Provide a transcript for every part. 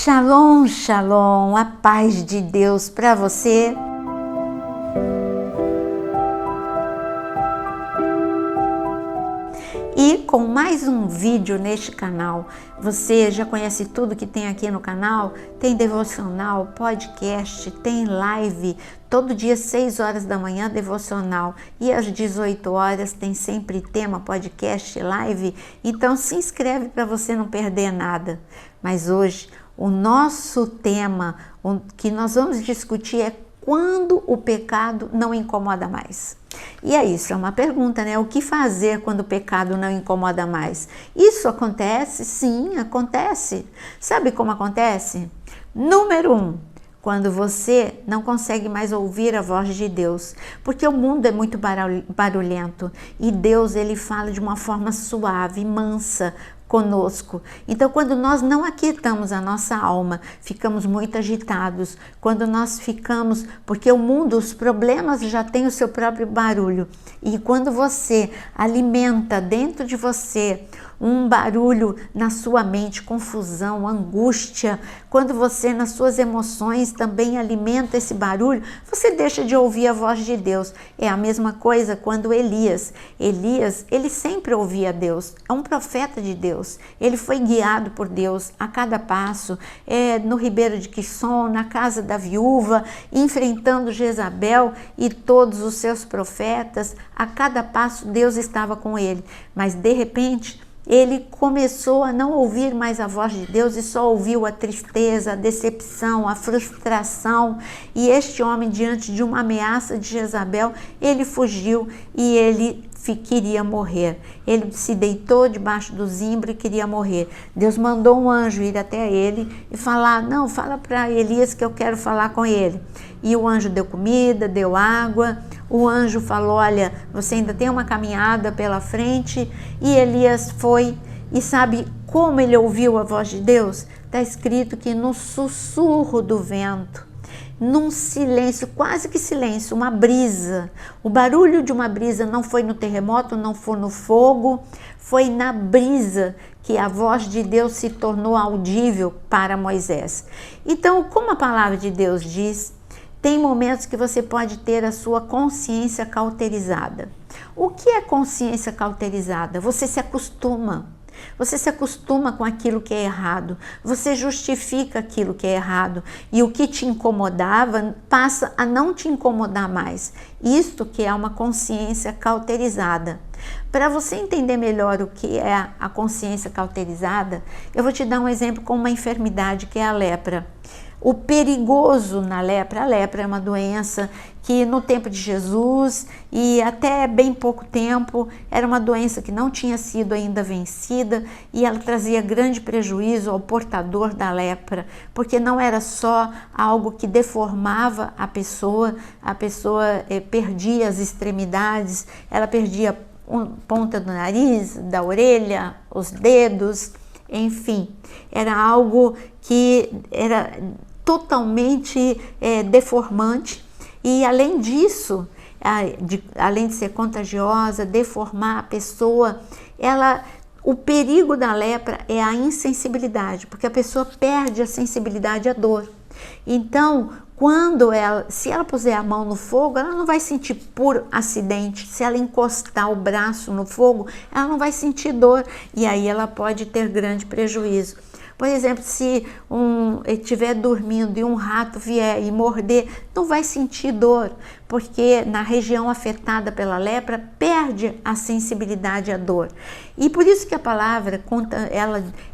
Shalom, shalom, a paz de Deus para você. E com mais um vídeo neste canal. Você já conhece tudo que tem aqui no canal? Tem devocional, podcast, tem live, todo dia 6 horas da manhã devocional e às 18 horas tem sempre tema, podcast, live. Então se inscreve para você não perder nada. Mas hoje o nosso tema, o que nós vamos discutir é quando o pecado não incomoda mais. E é isso, é uma pergunta, né? O que fazer quando o pecado não incomoda mais? Isso acontece? Sim, acontece. Sabe como acontece? Número 1, quando você não consegue mais ouvir a voz de Deus, porque o mundo é muito barulhento e Deus, ele fala de uma forma suave, mansa, conosco. Então, quando nós não aquietamos a nossa alma, ficamos muito agitados. Quando nós ficamos, porque o mundo, os problemas já têm o seu próprio barulho. E quando você alimenta dentro de você um barulho na sua mente, confusão, angústia, quando você nas suas emoções também alimenta esse barulho, você deixa de ouvir a voz de Deus. É a mesma coisa quando Elias, ele sempre ouvia Deus, é um profeta de Deus, ele foi guiado por Deus a cada passo, no ribeiro de Quisson, na casa da viúva, enfrentando Jezabel e todos os seus profetas, a cada passo Deus estava com ele, mas de repente ele começou a não ouvir mais a voz de Deus e só ouviu a tristeza, a decepção, a frustração. E este homem, diante de uma ameaça de Jezabel, ele fugiu e ele queria morrer. Ele se deitou debaixo do zimbro e queria morrer. Deus mandou um anjo ir até ele e falar: não, fala para Elias que eu quero falar com ele. E o anjo deu comida, deu água. O anjo falou: olha, você ainda tem uma caminhada pela frente. E Elias foi, e sabe como ele ouviu a voz de Deus? Está escrito que no sussurro do vento, num silêncio, quase que silêncio, uma brisa. O barulho de uma brisa não foi no terremoto, não foi no fogo, foi na brisa que a voz de Deus se tornou audível para Moisés. Então, como a palavra de Deus diz, tem momentos que você pode ter a sua consciência cauterizada. O que é consciência cauterizada? Você se acostuma. Você se acostuma com aquilo que é errado. Você justifica aquilo que é errado. E o que te incomodava passa a não te incomodar mais. Isto que é uma consciência cauterizada. Para você entender melhor o que é a consciência cauterizada, eu vou te dar um exemplo com uma enfermidade que é a lepra. O perigoso na lepra, a lepra é uma doença que no tempo de Jesus e até bem pouco tempo era uma doença que não tinha sido ainda vencida e ela trazia grande prejuízo ao portador da lepra, porque não era só algo que deformava a pessoa perdia as extremidades, ela perdia ponta do nariz, da orelha, os dedos, enfim, era algo que era totalmente deformante e além disso, além de ser contagiosa, deformar a pessoa, o perigo da lepra é a insensibilidade, porque a pessoa perde a sensibilidade à dor. Então, se ela puser a mão no fogo, ela não vai sentir por acidente. Se ela encostar o braço no fogo, ela não vai sentir dor e aí ela pode ter grande prejuízo. Por exemplo, se estiver dormindo e um rato vier e morder, não vai sentir dor, porque na região afetada pela lepra perde a sensibilidade à dor. E por isso que a palavra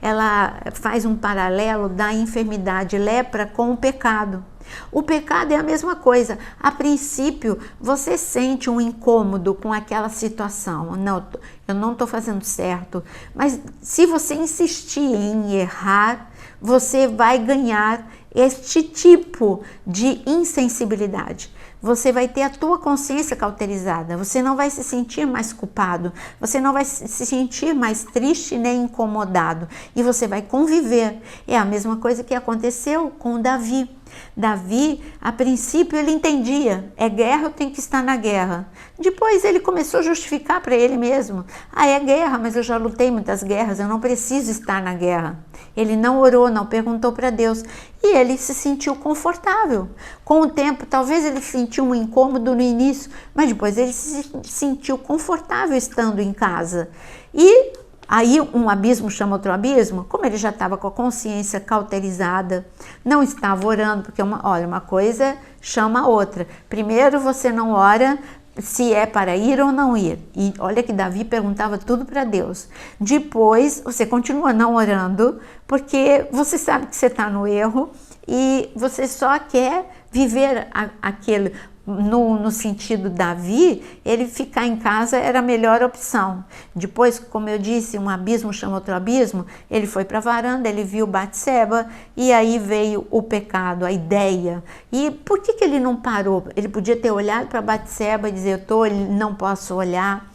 ela faz um paralelo da enfermidade lepra com o pecado. O pecado é a mesma coisa. A princípio, você sente um incômodo com aquela situação. Não, eu não estou fazendo certo. Mas se você insistir em errar, você vai ganhar este tipo de insensibilidade. Você vai ter a tua consciência cauterizada, você não vai se sentir mais culpado, você não vai se sentir mais triste nem incomodado e você vai conviver. É a mesma coisa que aconteceu com Davi. Davi, a princípio, ele entendia, é guerra, eu tenho que estar na guerra. Depois ele começou a justificar para ele mesmo, é guerra, mas eu já lutei muitas guerras, eu não preciso estar na guerra. Ele não orou, não perguntou para Deus, e ele se sentiu confortável. Com o tempo, talvez ele sentiu um incômodo no início, mas depois ele se sentiu confortável estando em casa. E aí um abismo chama outro abismo, como ele já estava com a consciência cauterizada, não estava orando, porque uma coisa chama a outra. Primeiro você não ora se é para ir ou não ir. E olha que Davi perguntava tudo para Deus. Depois você continua não orando, porque você sabe que você está no erro e você só quer viver aquele... No sentido Davi, ele ficar em casa era a melhor opção. Depois, como eu disse, um abismo chama outro abismo, ele foi para a varanda, ele viu Batseba e aí veio o pecado, a ideia. E por que ele não parou? Ele podia ter olhado para Batseba e dizer, não posso olhar.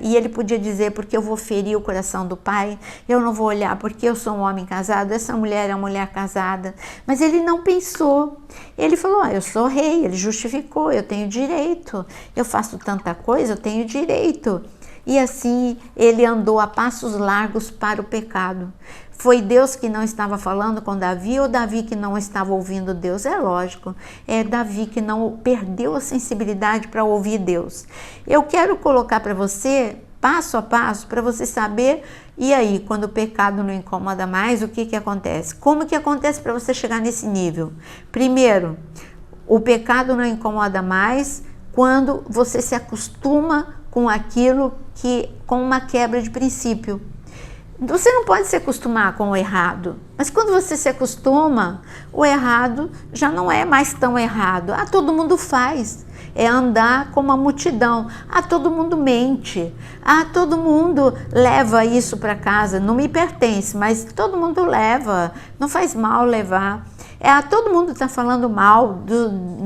E ele podia dizer, porque eu vou ferir o coração do pai, eu não vou olhar porque eu sou um homem casado, essa mulher é uma mulher casada. Mas ele não pensou. Ele falou, eu sou rei, ele justificou, eu tenho direito, eu faço tanta coisa, eu tenho direito. E assim ele andou a passos largos para o pecado. Foi Deus que não estava falando com Davi ou Davi que não estava ouvindo Deus? É lógico, é Davi que não perdeu a sensibilidade para ouvir Deus. Eu quero colocar para você, passo a passo, para você saber, e aí, quando o pecado não incomoda mais, o que acontece? Como que acontece para você chegar nesse nível? Primeiro, o pecado não incomoda mais quando você se acostuma com aquilo com uma quebra de princípio. Você não pode se acostumar com o errado, mas quando você se acostuma, o errado já não é mais tão errado. Todo mundo faz. É andar como a multidão. Todo mundo mente. Todo mundo leva isso para casa. Não me pertence, mas todo mundo leva. Não faz mal levar. Todo mundo está falando mal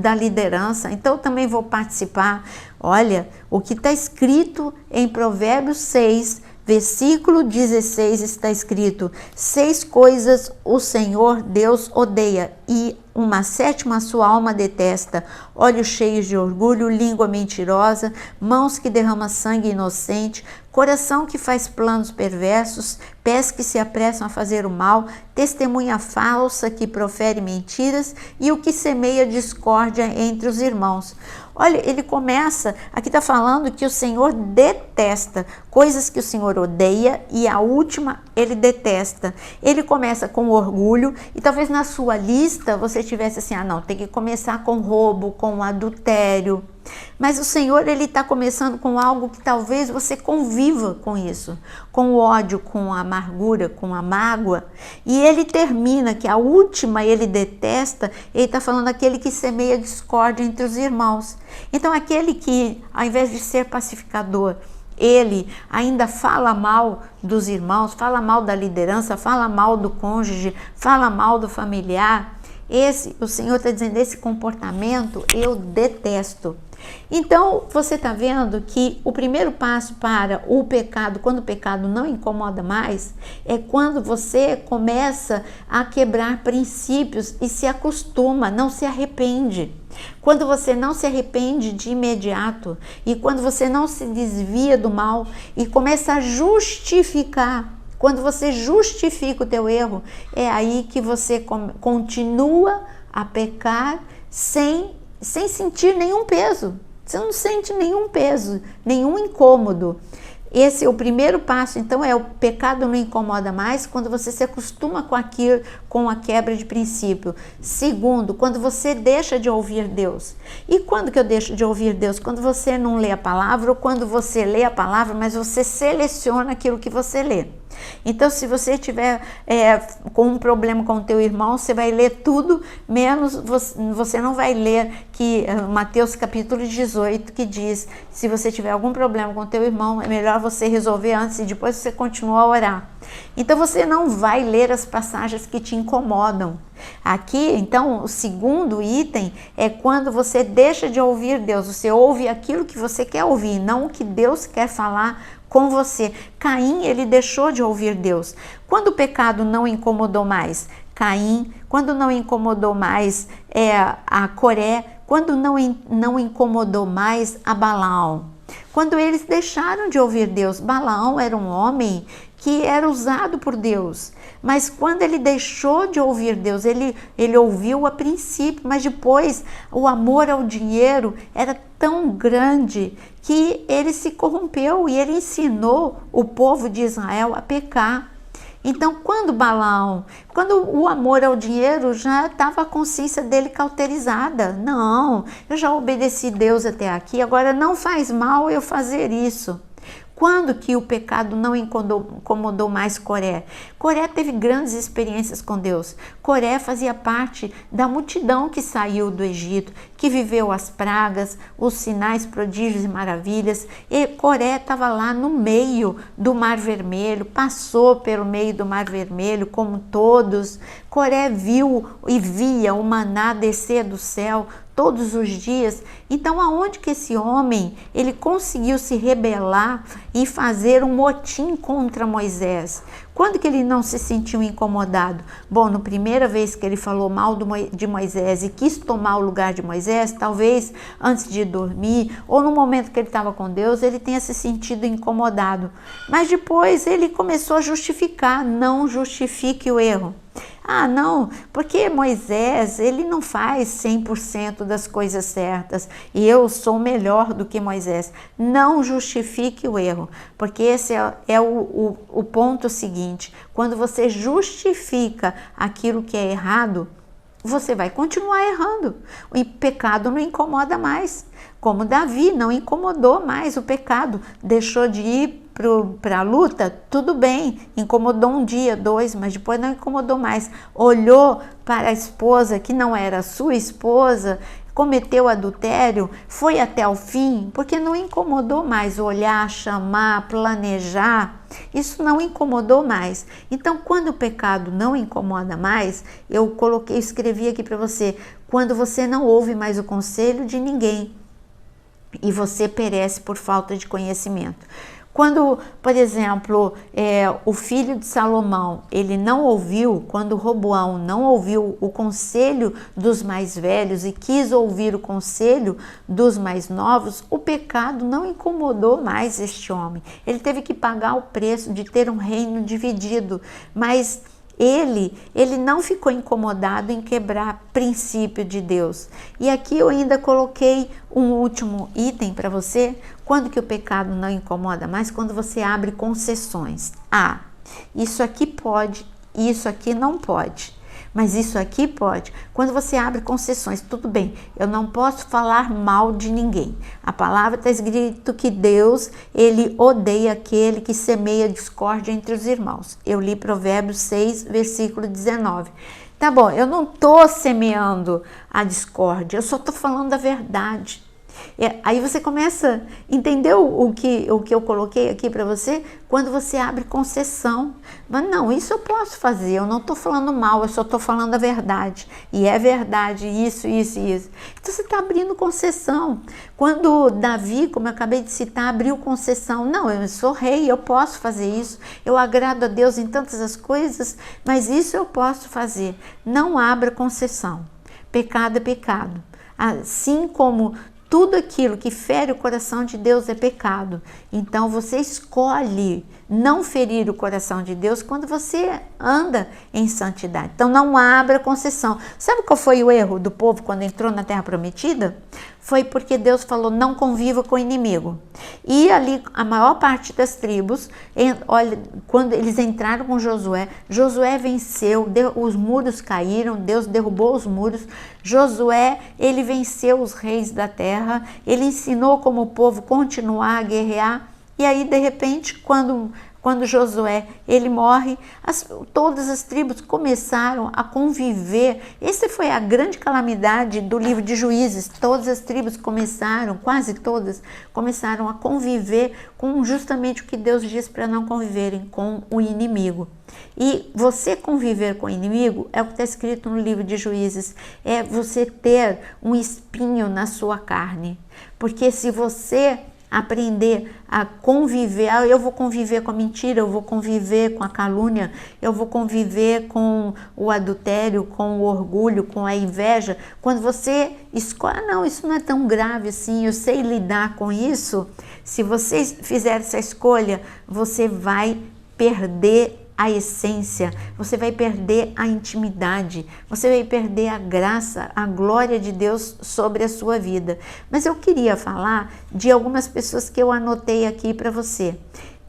da liderança, então eu também vou participar. Olha, o que está escrito em Provérbios 6, versículo 16 está escrito: 6 coisas o Senhor Deus odeia e uma sétima sua alma detesta: olhos cheios de orgulho, língua mentirosa, mãos que derramam sangue inocente, coração que faz planos perversos, pés que se apressam a fazer o mal, testemunha falsa que profere mentiras e o que semeia discórdia entre os irmãos. Olha, ele começa, aqui está falando que o Senhor detesta, coisas que o Senhor odeia e a última ele detesta. Ele começa com orgulho e talvez na sua lista você tivesse assim, não, tem que começar com roubo, com adultério. Mas o Senhor, ele está começando com algo que talvez você conviva com isso, com o ódio, com a amargura, com a mágoa. E ele termina que a última ele detesta, ele está falando aquele que semeia discórdia entre os irmãos. Então aquele que, ao invés de ser pacificador, ele ainda fala mal dos irmãos, fala mal da liderança, fala mal do cônjuge, fala mal do familiar. O Senhor está dizendo, esse comportamento eu detesto. Então, você está vendo que o primeiro passo para o pecado, quando o pecado não incomoda mais, é quando você começa a quebrar princípios e se acostuma, não se arrepende. Quando você não se arrepende de imediato e quando você não se desvia do mal e começa a justificar. Quando você justifica o teu erro, é aí que você continua a pecar sem sentir nenhum peso. Você não sente nenhum peso, nenhum incômodo. Esse é o primeiro passo, então o pecado não incomoda mais quando você se acostuma com aquilo, com a quebra de princípio. Segundo, quando você deixa de ouvir Deus. E quando que eu deixo de ouvir Deus? Quando você não lê a palavra ou quando você lê a palavra, mas você seleciona aquilo que você lê. Então, se você tiver com um problema com o teu irmão, você vai ler tudo, menos você não vai ler que Mateus capítulo 18, que diz, se você tiver algum problema com o teu irmão, é melhor você resolver antes e depois você continua a orar. Então, você não vai ler as passagens que te incomodam. Aqui, então, o segundo item é quando você deixa de ouvir Deus, você ouve aquilo que você quer ouvir, não o que Deus quer falar com você. Caim, ele deixou de ouvir Deus. Quando o pecado não incomodou mais, Caim, quando não incomodou mais a Coré, quando não incomodou mais a Balaão. Quando eles deixaram de ouvir Deus. Balaão era um homem que era usado por Deus, mas quando ele deixou de ouvir Deus, ele ouviu a princípio, mas depois o amor ao dinheiro era tão grande que ele se corrompeu e ele ensinou o povo de Israel a pecar. Então, quando o amor ao dinheiro já estava a consciência dele cauterizada, não, eu já obedeci Deus até aqui, agora não faz mal eu fazer isso. Quando que o pecado não incomodou mais Coré? Coré teve grandes experiências com Deus. Coré fazia parte da multidão que saiu do Egito, que viveu as pragas, os sinais, prodígios e maravilhas. E Coré estava lá no meio do Mar Vermelho, passou pelo meio do Mar Vermelho, como todos. Coré viu e via o maná descer do céu todos os dias. Então, aonde que esse homem, ele conseguiu se rebelar e fazer um motim contra Moisés? Quando que ele não se sentiu incomodado? Bom, na primeira vez que ele falou mal de Moisés e quis tomar o lugar de Moisés, talvez antes de dormir, ou no momento que ele estava com Deus, ele tenha se sentido incomodado. Mas depois ele começou a justificar, não justifique o erro. Ah, não, porque Moisés, ele não faz 100% das coisas certas e eu sou melhor do que Moisés. Não justifique o erro, porque esse é o ponto seguinte. Quando você justifica aquilo que é errado, você vai continuar errando. O pecado não incomoda mais. Como Davi não incomodou mais o pecado, deixou de ir para a luta, tudo bem, incomodou um dia, dois, mas depois não incomodou mais. Olhou para a esposa que não era sua esposa, cometeu adultério, foi até o fim, porque não incomodou mais olhar, chamar, planejar. Isso não incomodou mais. Então, quando o pecado não incomoda mais, eu escrevi aqui para você, quando você não ouve mais o conselho de ninguém e você perece por falta de conhecimento. Quando, por exemplo, o filho de Salomão, ele não ouviu, quando Roboão não ouviu o conselho dos mais velhos e quis ouvir o conselho dos mais novos, o pecado não incomodou mais este homem. Ele teve que pagar o preço de ter um reino dividido, mas ele não ficou incomodado em quebrar princípio de Deus. E aqui eu ainda coloquei um último item para você. Quando que o pecado não incomoda mais? Quando você abre concessões. Ah, isso aqui pode, isso aqui não pode. Mas isso aqui pode. Quando você abre concessões, tudo bem, eu não posso falar mal de ninguém. A palavra está escrito que Deus, ele odeia aquele que semeia discórdia entre os irmãos. Eu li Provérbios 6, versículo 19. Tá bom, eu não estou semeando a discórdia, eu só estou falando a verdade. Aí você começa a entender o que eu coloquei aqui para você, quando você abre concessão. Mas não, isso eu posso fazer, eu não estou falando mal, eu só estou falando a verdade. E é verdade, isso. Então você está abrindo concessão. Quando Davi, como eu acabei de citar, abriu concessão, não, eu sou rei, eu posso fazer isso, eu agrado a Deus em tantas as coisas, mas isso eu posso fazer. Não abra concessão. Pecado é pecado. Assim como tudo aquilo que fere o coração de Deus é pecado. Então você escolhe não ferir o coração de Deus quando você anda em santidade. Então não abra concessão. Sabe qual foi o erro do povo quando entrou na Terra Prometida? Foi porque Deus falou, não conviva com o inimigo. E ali a maior parte das tribos, olha, quando eles entraram com Josué, Josué venceu, os muros caíram, Deus derrubou os muros. Josué, ele venceu os reis da terra, ele ensinou como o povo continuar a guerrear. E aí, de repente, quando Josué ele morre, todas as tribos começaram a conviver. Essa foi a grande calamidade do livro de Juízes. Todas as tribos quase todas, começaram a conviver com justamente o que Deus diz para não conviverem, com o inimigo. E você conviver com o inimigo é o que está escrito no livro de Juízes, é você ter um espinho na sua carne. Porque se você aprender a conviver. Eu vou conviver com a mentira, eu vou conviver com a calúnia, eu vou conviver com o adultério, com o orgulho, com a inveja. Quando você escolhe, não, isso não é tão grave assim, eu sei lidar com isso. Se você fizer essa escolha, você vai perder a essência, você vai perder a intimidade, você vai perder a graça, a glória de Deus sobre a sua vida. Mas eu queria falar de algumas pessoas que eu anotei aqui para você.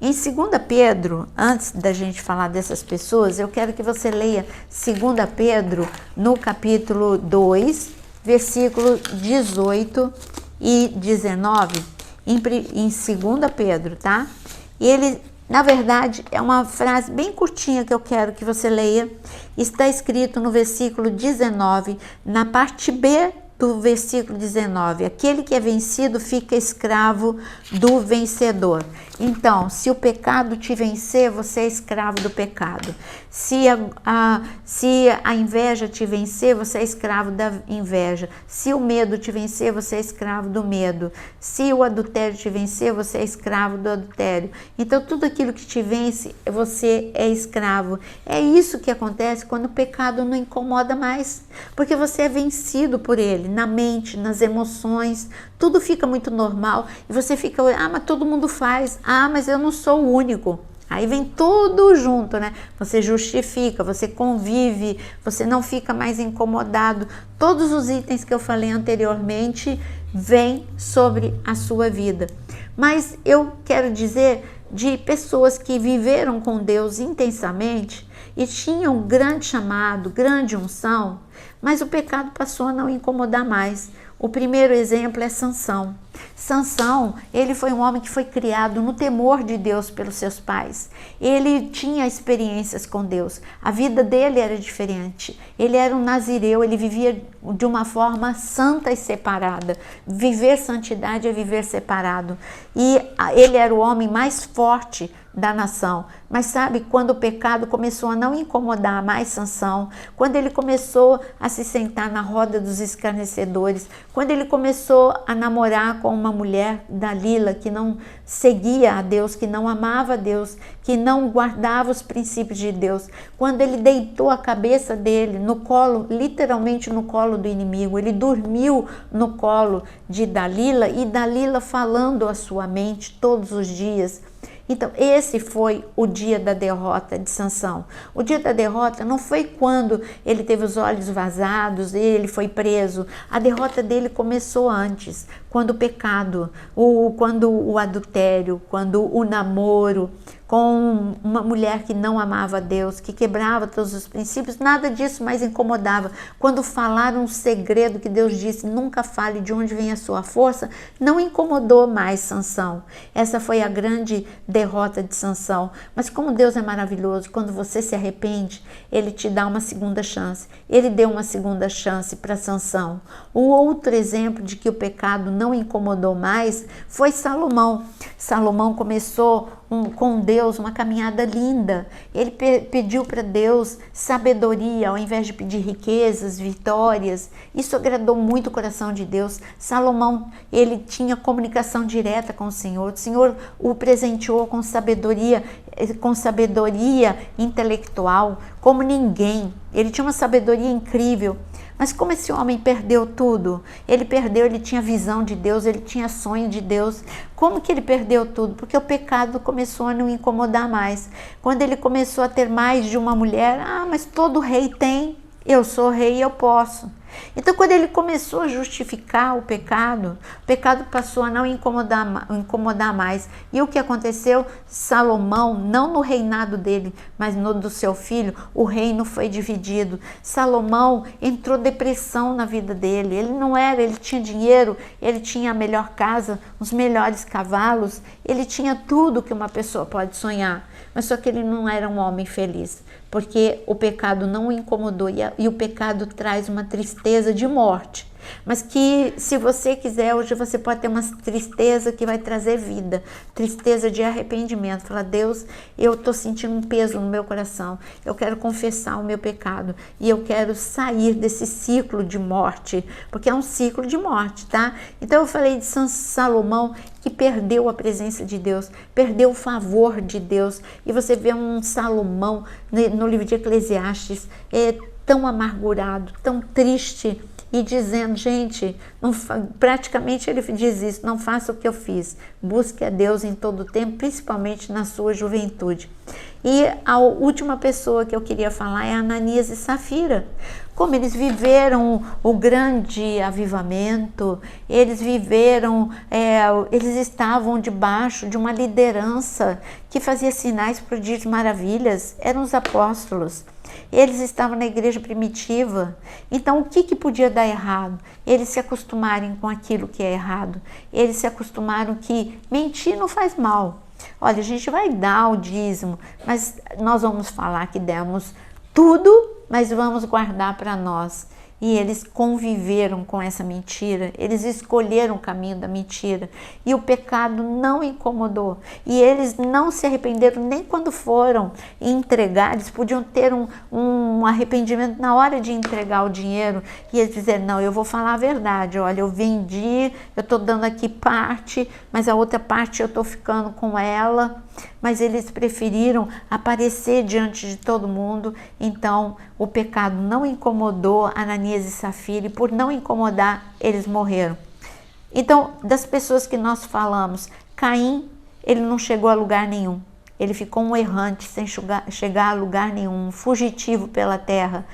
Em 2 Pedro, antes da gente falar dessas pessoas, eu quero que você leia 2 Pedro no capítulo 2, versículo 18 e 19, em 2 Pedro, tá? E ele, na verdade, é uma frase bem curtinha que eu quero que você leia. Está escrito no versículo 19, na parte B do versículo 19. Aquele que é vencido fica escravo do vencedor. Então, se o pecado te vencer, você é escravo do pecado. Se a inveja te vencer, você é escravo da inveja. Se o medo te vencer, você é escravo do medo. Se o adultério te vencer, você é escravo do adultério. Então, tudo aquilo que te vence, você é escravo. É isso que acontece quando o pecado não incomoda mais, porque você é vencido por ele, na mente, nas emoções, tudo fica muito normal e você fica, mas todo mundo faz, mas eu não sou o único. Aí vem tudo junto, né? Você justifica, você convive, você não fica mais incomodado. Todos os itens que eu falei anteriormente vêm sobre a sua vida. Mas eu quero dizer de pessoas que viveram com Deus intensamente e tinham grande chamado, grande unção, mas o pecado passou a não incomodar mais. O primeiro exemplo é Sansão. Sansão, ele foi um homem que foi criado no temor de Deus pelos seus pais. Ele tinha experiências com Deus. A vida dele era diferente. Ele era um nazireu, ele vivia de uma forma santa e separada. Viver santidade é viver separado. E ele era o homem mais forte da nação. Mas sabe, quando o pecado começou a não incomodar mais Sansão, quando ele começou a se sentar na roda dos escarnecedores, quando ele começou a namorar com uma mulher, Dalila, que não seguia a Deus, que não amava a Deus, que não guardava os princípios de Deus, quando ele deitou a cabeça dele no colo, literalmente no colo do inimigo, ele dormiu no colo de Dalila e Dalila falando à sua mente todos os dias. Então, esse foi o dia da derrota de Sansão. O dia da derrota não foi quando ele teve os olhos vazados e ele foi preso. A derrota dele começou antes, quando o pecado, quando o adultério, quando o namoro com uma mulher que não amava a Deus, que quebrava todos os princípios, nada disso mais incomodava. Quando falaram um segredo que Deus disse, nunca fale de onde vem a sua força, não incomodou mais Sansão. Essa foi a grande derrota de Sansão. Mas como Deus é maravilhoso, quando você se arrepende, Ele te dá uma segunda chance. Ele deu uma segunda chance para Sansão. O outro exemplo de que o pecado não incomodou mais foi Salomão. Salomão começou com Deus uma caminhada linda. Ele pediu para Deus sabedoria ao invés de pedir riquezas, vitórias. Isso agradou muito o coração de Deus. Salomão, ele tinha comunicação direta com o Senhor o presenteou com sabedoria intelectual como ninguém. Ele tinha uma sabedoria incrível. Mas como esse homem perdeu tudo? Ele tinha visão de Deus, ele tinha sonho de Deus. Como que ele perdeu tudo? Porque o pecado começou a não incomodar mais. Quando ele começou a ter mais de uma mulher, mas todo rei tem, eu sou rei e eu posso. Então, quando ele começou a justificar o pecado passou a não incomodar mais. E o que aconteceu? Salomão, não no reinado dele, mas no do seu filho, o reino foi dividido. Salomão entrou depressão na vida dele. Ele tinha dinheiro, ele tinha a melhor casa, os melhores cavalos, ele tinha tudo que uma pessoa pode sonhar. Mas só que ele não era um homem feliz, porque o pecado não o incomodou e o pecado traz uma tristeza de morte. mas que se você quiser, hoje você pode ter uma tristeza que vai trazer vida, tristeza de arrependimento. Fala, Deus, eu estou sentindo um peso no meu coração, eu quero confessar o meu pecado e eu quero sair desse ciclo de morte, porque é um ciclo de morte, tá? Então eu falei de Salomão, que perdeu a presença de Deus, perdeu o favor de Deus, e você vê um Salomão no livro de Eclesiastes, tão amargurado, tão triste, e dizendo, gente, praticamente ele diz isso, não faça o que eu fiz, busque a Deus em todo o tempo, principalmente na sua juventude. E a última pessoa que eu queria falar é Ananias e Safira. Como eles viveram o grande avivamento, eles estavam debaixo de uma liderança que fazia sinais, prodígios, maravilhas, eram os apóstolos. Eles estavam na igreja primitiva, então o que podia dar errado? Eles se acostumarem com aquilo que é errado, eles se acostumaram que mentir não faz mal. Olha, a gente vai dar o dízimo, mas nós vamos falar que demos tudo, mas vamos guardar para nós. E eles conviveram com essa mentira, eles escolheram o caminho da mentira, e o pecado não incomodou, e eles não se arrependeram nem quando foram entregar. Eles podiam ter um arrependimento na hora de entregar o dinheiro, e eles dizer, não, eu vou falar a verdade, olha, eu vendi, eu estou dando aqui parte, mas a outra parte eu estou ficando com ela. Mas eles preferiram aparecer diante de todo mundo. Então o pecado não incomodou Ananias e Safira, e por não incomodar, eles morreram. Então, das pessoas que nós falamos, Caim, ele não chegou a lugar nenhum, ele ficou um errante sem chegar a lugar nenhum, um fugitivo pela terra.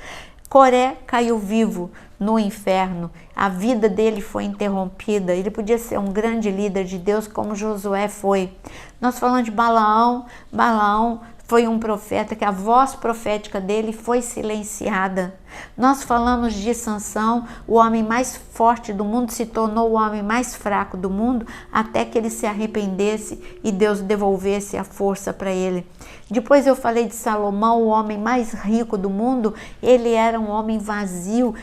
Coré caiu vivo no inferno, a vida dele foi interrompida, ele podia ser um grande líder de Deus como Josué foi. Nós falamos de Balaão, Balaão foi um profeta que a voz profética dele foi silenciada. Nós falamos de Sansão, o homem mais forte do mundo se tornou o homem mais fraco do mundo, até que ele se arrependesse e Deus devolvesse a força para ele. Depois eu falei de Salomão, o homem mais rico do mundo. Ele era um homem vazio,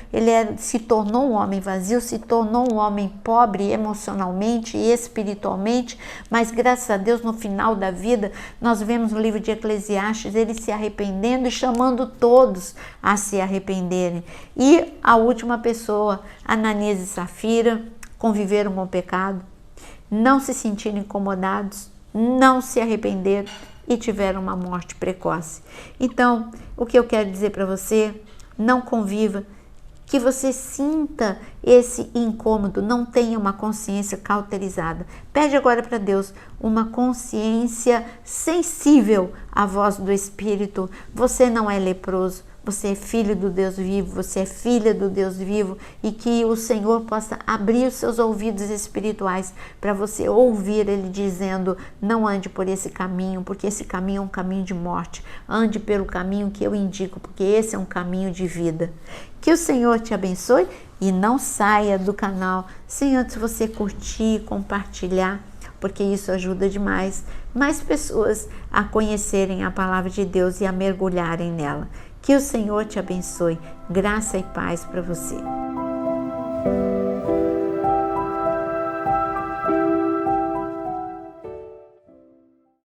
se tornou um homem vazio, se tornou um homem pobre emocionalmente e espiritualmente, mas graças a Deus no final da vida, nós vemos no livro de Eclesiastes, ele se arrependendo e chamando todos a se arrependerem. E a última pessoa, Ananias e Safira, conviveram com o pecado, não se sentiram incomodados, não se arrependeram e tiveram uma morte precoce. Então, o que eu quero dizer para você, não conviva, que você sinta esse incômodo, não tenha uma consciência cauterizada. Pede agora para Deus uma consciência sensível à voz do Espírito. Você não é leproso, você é filho do Deus vivo, você é filha do Deus vivo, e que o Senhor possa abrir os seus ouvidos espirituais para você ouvir Ele dizendo, não ande por esse caminho, porque esse caminho é um caminho de morte. Ande pelo caminho que eu indico, porque esse é um caminho de vida. Que o Senhor te abençoe e não saia do canal sem antes você curtir, compartilhar, porque isso ajuda demais mais pessoas a conhecerem a palavra de Deus e a mergulharem nela. Que o Senhor te abençoe. Graça e paz para você.